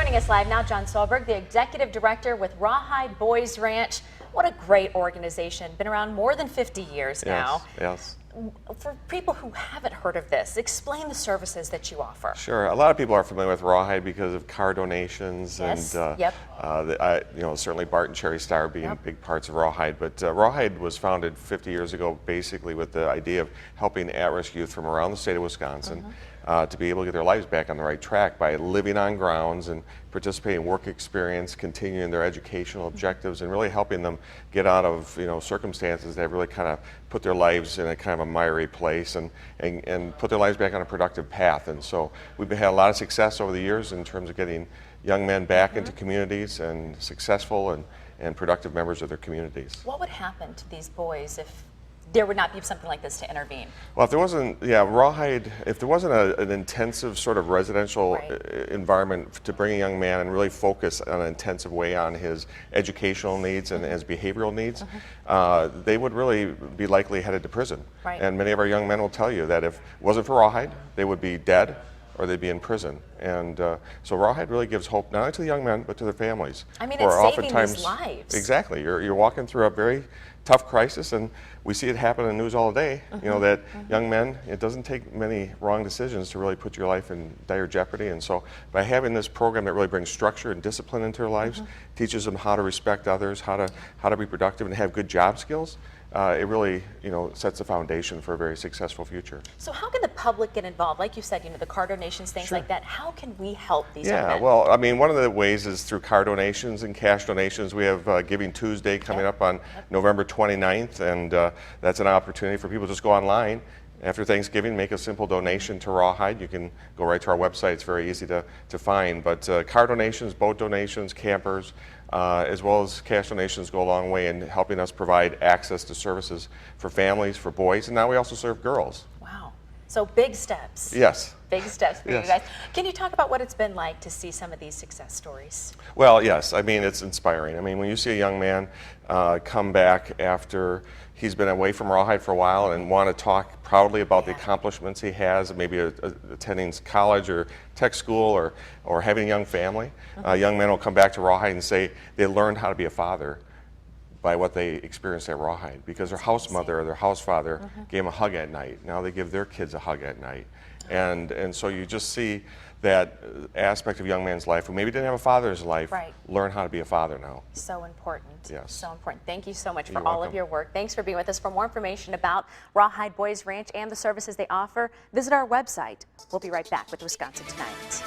Joining us live now, John Solberg, the Executive Director with Rawhide Boys Ranch. What a great organization. Been around more than 50 years now. Yes. For people who haven't heard of this, explain the services that you offer. Sure. A lot of people are familiar with Rawhide because of car donations and certainly Bart and Cherry Star being big parts of Rawhide. But Rawhide was founded 50 years ago basically with the idea of helping at-risk youth from around the state of Wisconsin to be able to get their lives back on the right track by living on grounds and participating in work experience, continuing their educational objectives, and really helping them get out of circumstances that have really kind of put their lives in a kind of a miry place and put their lives back on a productive path. And so we've had a lot of success over the years in terms of getting young men back into communities and successful and productive members of their communities. What would happen to these boys if there would not be something like this to intervene? Well, if there wasn't, Rawhide, if there wasn't an intensive sort of residential environment to bring a young man and really focus on an intensive way on his educational needs and his behavioral needs, they would really be likely headed to prison. And many of our young men will tell you that if it wasn't for Rawhide, they would be dead or they'd be in prison. And so Rawhide really gives hope not only to the young men, but to their families. I mean, it's saving these lives. Exactly. You're walking through a very tough crisis, and we see it happen in the news all day, that young men, it doesn't take many wrong decisions to really put your life in dire jeopardy. And so by having this program that really brings structure and discipline into their lives, teaches them how to respect others, how to be productive and have good job skills, it really sets the foundation for a very successful future. So how can the public get involved? Like you said, the car donations, things like that. How can we help these young men? Well, I mean, one of the ways is through car donations and cash donations. We have Giving Tuesday coming up on November 29th, and that's an opportunity for people to just go online after Thanksgiving, make a simple donation to Rawhide. You can go right to our website. It's very easy to find. But car donations, boat donations, campers, as well as cash donations go a long way in helping us provide access to services for families, for boys, and now we also serve girls. Wow. So big steps. Yes. Big steps for you guys. Can you talk about what it's been like to see some of these success stories? Well, yes. I mean, it's inspiring. I mean, when you see a young man come back after he's been away from Rawhide for a while and want to talk proudly about the accomplishments he has, maybe attending college or tech school or having a young family, young men will come back to Rawhide and say they learned how to be a father by what they experienced at Rawhide, because their house mother or their house father gave them a hug at night. Now they give their kids a hug at night. And so you just see that aspect of a young man's life who maybe didn't have a father's life learn how to be a father now. So important. Yes. So important. Thank you so much for You're all welcome. of your work. Thanks for being with us. For more information about Rawhide Boys Ranch and the services they offer, visit our website. We'll be right back with Wisconsin Tonight.